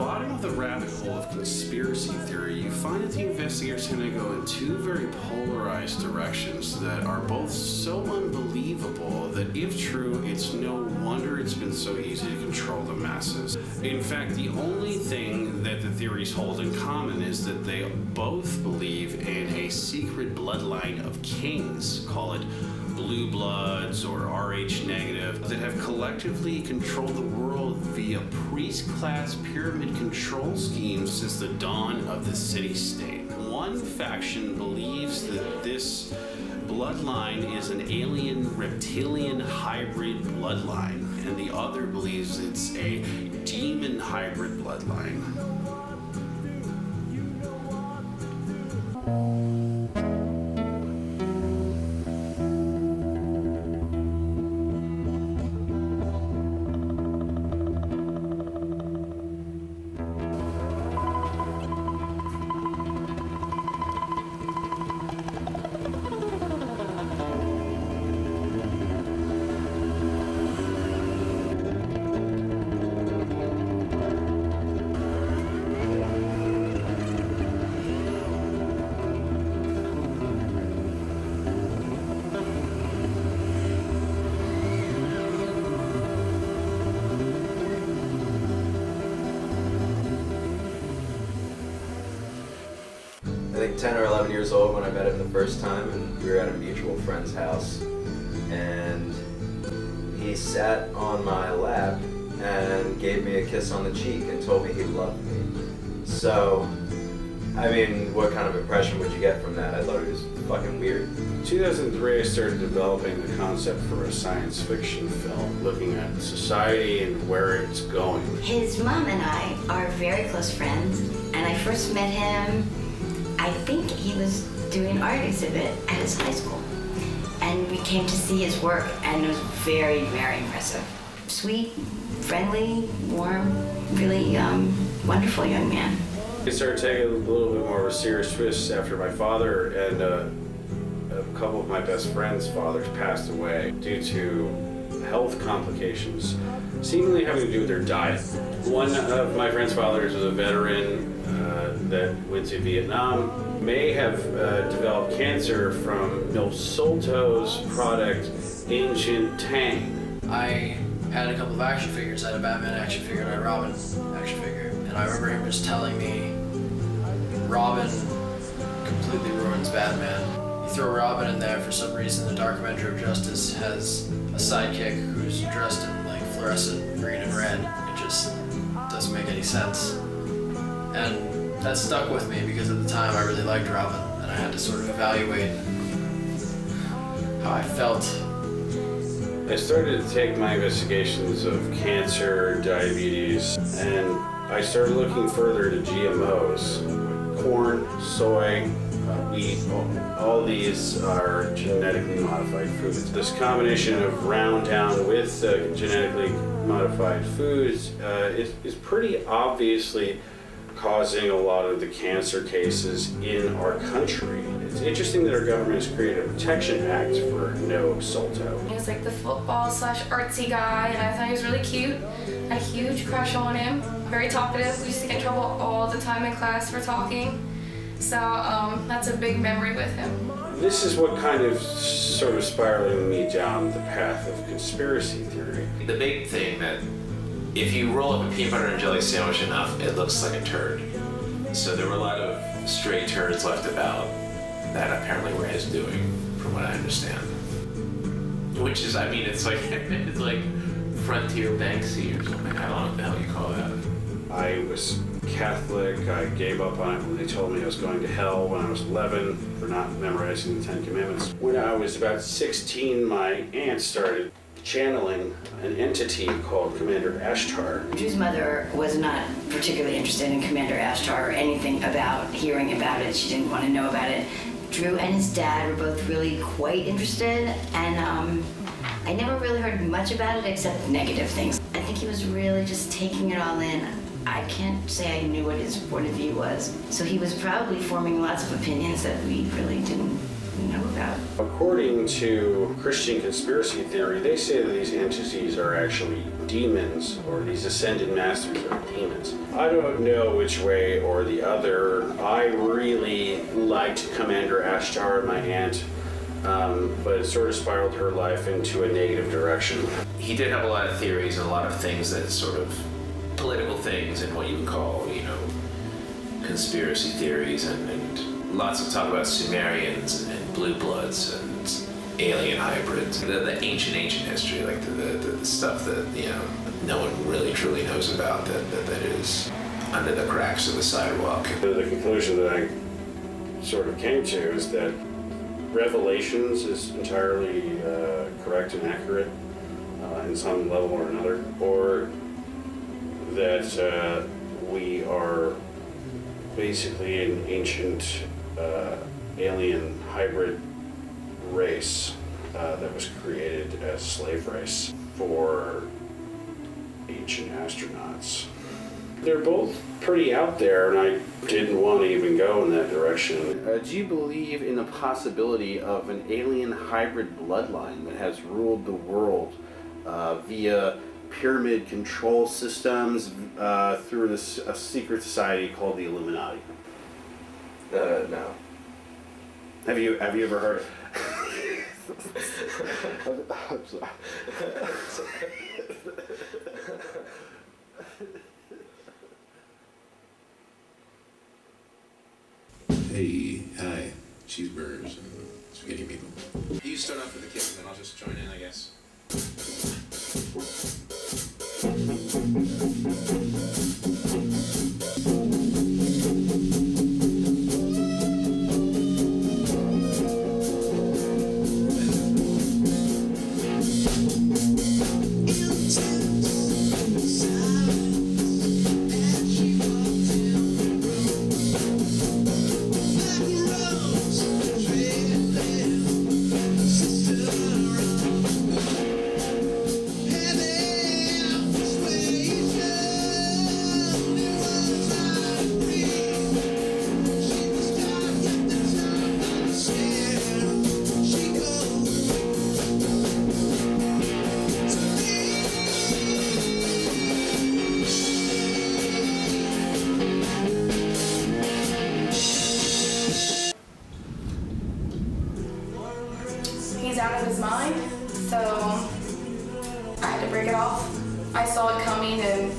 bottom of the rabbit hole of conspiracy theory, you find that the investigators tend to go in two very polarized directions that are both so unbelievable that if true, it's no wonder it's been so easy to control the masses. In fact, the only thing that the theories hold in common is that they both believe in a secret bloodline of kings, call it blue bloods or Rh negative, that have collectively controlled the world via priest-class pyramid control schemes since the dawn of the city-state. One faction believes that this bloodline is an alien reptilian hybrid bloodline, and the other believes it's a demon hybrid bloodline. I think 10 or 11 years old when I met him the first time, and we were at a mutual friend's house, and he sat on my lap and gave me a kiss on the cheek and told me he loved me. So, I mean, what kind of impression would you get from that? I thought it was fucking weird. In 2003, I started developing the concept for a science fiction film, looking at society and where it's going. His mom and I are very close friends, and I first met him, I think he was doing an art exhibit at his high school. And we came to see his work, and it was very, very impressive. Sweet, friendly, warm, really wonderful young man. I started taking a little bit more of a serious twist after my father and a couple of my best friends' fathers passed away due to health complications, seemingly having to do with their diet. One of my friend's fathers was a veteran that went to Vietnam, may have developed cancer from Nosolto's product, Ancient Tang. I had a couple of action figures. I had a Batman action figure and a Robin action figure. And I remember him just telling me, Robin completely ruins Batman. You throw Robin in there, for some reason the Dark Avenger of Justice has a sidekick who's dressed in like fluorescent green and red. It just doesn't make any sense. And that stuck with me because at the time I really liked Robin, and I had to sort of evaluate how I felt. I started to take my investigations of cancer, diabetes, and I started looking further to GMOs. Corn, soy, wheat, all these are genetically modified foods. This combination of round down with genetically modified foods is pretty obviously causing a lot of the cancer cases in our country. It's interesting that our government has created a protection act for no Solto. He was like the football / artsy guy, and I thought he was really cute. I had a huge crush on him. Very talkative. We used to get in trouble all the time in class for talking. So that's a big memory with him. This is what kind of sort of spiraling me down the path of conspiracy theory. The big thing that if you roll up a peanut butter and jelly sandwich enough, it looks like a turd. So there were a lot of stray turds left about that apparently were his doing, from what I understand. Which is, I mean, it's like Frontier Banksy or something. I don't know what the hell you call that. I was Catholic. I gave up on it when they told me I was going to hell when I was 11 for not memorizing the 10 Commandments. When I was about 16, my aunt started channeling an entity called Commander Ashtar. Drew's mother was not particularly interested in Commander Ashtar or anything about hearing about it. She didn't want to know about it. Drew and his dad were both really quite interested, and I never really heard much about it except negative things. I think he was really just taking it all in. I can't say I knew what his point of view was. So he was probably forming lots of opinions that we really didn't know about. According to Christian conspiracy theory, they say that these entities are actually demons, or these ascended masters are demons. I don't know which way or the other. I really liked Commander Ashtar and my aunt, but it sort of spiraled her life into a negative direction. He did have a lot of theories and a lot of things that sort of political things and what you would call, conspiracy theories and lots of talk about Sumerians and blue bloods and alien hybrids. The ancient history, like the stuff that, no one really truly knows about that is under the cracks of the sidewalk. The conclusion that I sort of came to is that Revelations is entirely correct and accurate in some level or another, or that we are basically an ancient alien hybrid race that was created as a slave race for ancient astronauts. They're both pretty out there, and I didn't want to even go in that direction. Do you believe in the possibility of an alien hybrid bloodline that has ruled the world via pyramid control systems through a secret society called the Illuminati? No. Have you ever heard? I'm sorry. Hey, hi, cheeseburgers and spaghetti meatballs. You start off with the kiss, and then I'll just join in, I guess. He's out of his mind, so I had to break it off. I saw it coming, and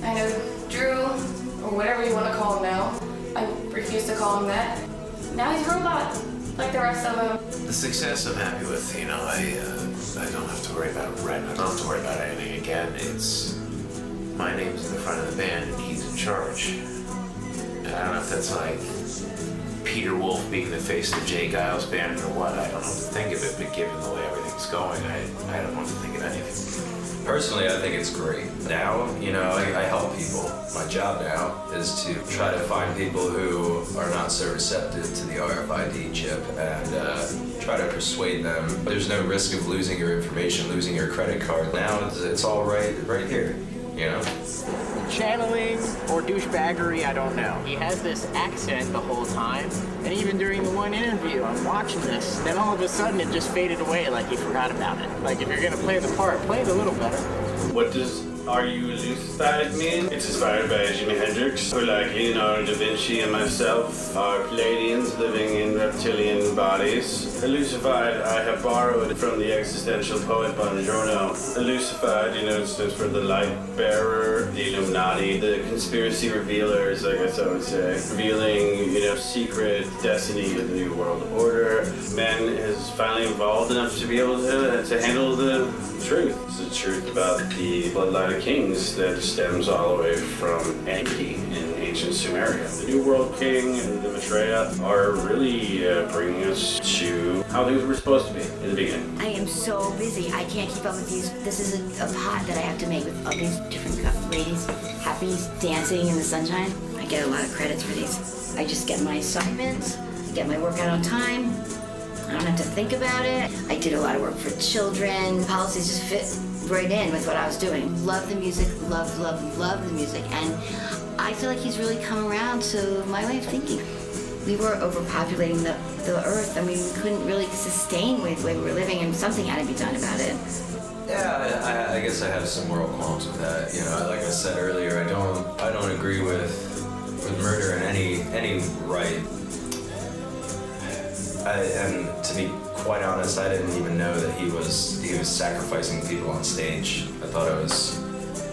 I know Drew, or whatever you want to call him now, I refuse to call him that. Now he's a robot, like the rest of them. The success I'm happy with, I don't have to worry about rent. I don't have to worry about anything again. It's my name's in the front of the band, and he's in charge. And I don't know if that's like Peter Wolf being the face of Jay Giles' band or what. I don't know what to think of it, but given the way everything's going, I don't know what to think of anything. Personally, I think it's great. Now, I help people. My job now is to try to find people who are not so receptive to the RFID chip and try to persuade them. There's no risk of losing your information, losing your credit card. Now it's all right here, Channeling or douchebaggery, I don't know. He has this accent the whole time, and even during the one interview, I'm watching this, then all of a sudden it just faded away like he forgot about it. Like, if you're gonna play the part, play it a little better. What does "Are You Lucified" mean? It's inspired by Jimi Hendrix, who, like Leonardo da Vinci and myself, are Palladians living in reptilian bodies. Lucified I have borrowed from the existential poet Bongiorno. Lucified, stands for the light bearer, the Illuminati, the conspiracy revealers, I guess I would say, revealing, secret destiny of the New World Order. Man is finally evolved enough to be able to handle the truth. It's the truth about the bloodline of kings that stems all the way from Enki in ancient Sumeria. The New World King and the Maitreya are really bringing us to how things were supposed to be in the beginning. I am so busy. I can't keep up with these. This is a pot that I have to make with all these different ladies happy dancing in the sunshine. I get a lot of credits for these. I just get my assignments, get my work out on time. I don't have to think about it. I did a lot of work for children. Policies just fit right in with what I was doing. Love the music, love the music. And I feel like he's really come around to my way of thinking. we were overpopulating the earth. I mean, we couldn't really sustain with the way we were living, and something had to be done about it. Yeah, I guess I have some moral qualms with that. You know, like I said earlier, I don't agree with murder in any right. And to be quite honest, I didn't even know that he was sacrificing people on stage. I thought I was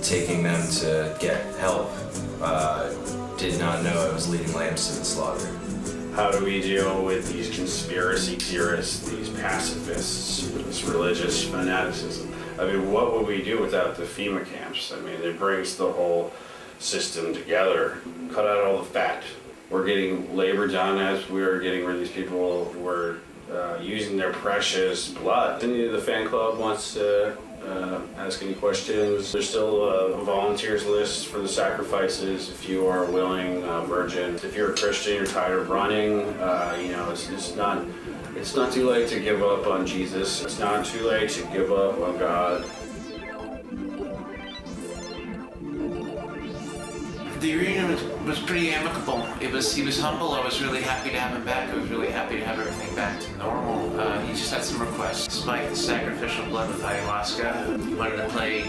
taking them to get help. Did not know I was leading lambs to the slaughter. How do we deal with these conspiracy theorists, these pacifists, this religious fanaticism? I mean, what would we do without the FEMA camps? I mean, it brings the whole system together. Cut out all the fat. We're getting labor done as we're getting rid of these people who are using their precious blood. If any of the fan club wants to ask any questions, there's still a volunteers list for the sacrifices if you are willing, virgin. If you're a Christian, you're tired of running, you know, it's not too late to give up on Jesus. It's not too late to give up on God. The reunion was pretty amicable. He was humble. I was really happy to have him back. I was really happy to have everything back to normal. He just had some requests. Spike the sacrificial blood with ayahuasca. He wanted to play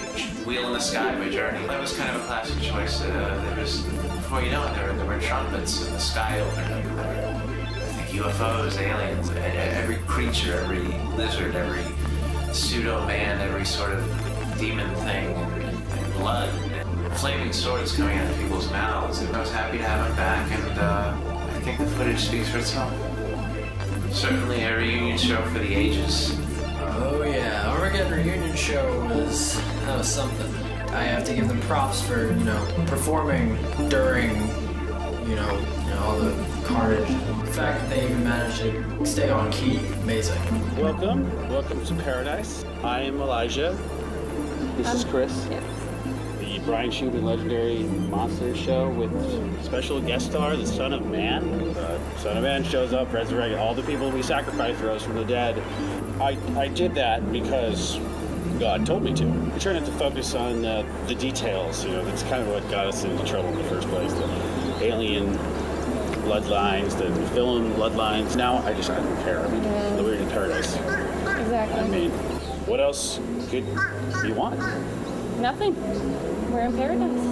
Wheel in the Sky by Journey. That was kind of a classic choice. There was, before you know it, there were trumpets and the sky opened up. I think UFOs, aliens, every creature, every lizard, every pseudo-man, every sort of demon thing, and blood. Flaming swords coming out of people's mouths. I was happy to have him back, and I think the footage speaks for itself. Certainly a reunion show for the ages. Oh yeah, our Armageddon reunion show was something. I have to give them props for, you know, performing during, you know, all the carnage. The fact that they even managed to stay on key, amazing. Welcome to Paradise. I am Elijah. This is Chris. Yeah. The Brian Schumann Legendary Monster Show with special guest star, the Son of Man. The Son of Man shows up, resurrected all the people we sacrificed, rose from the dead. I did that because God told me to. I'm trying not to focus on the details. You know, that's kind of what got us into trouble in the first place. The alien bloodlines, the villain bloodlines. Now I just don't care. I mean, we're in paradise. Exactly. I mean, what else could you want? Nothing. We're in paradise.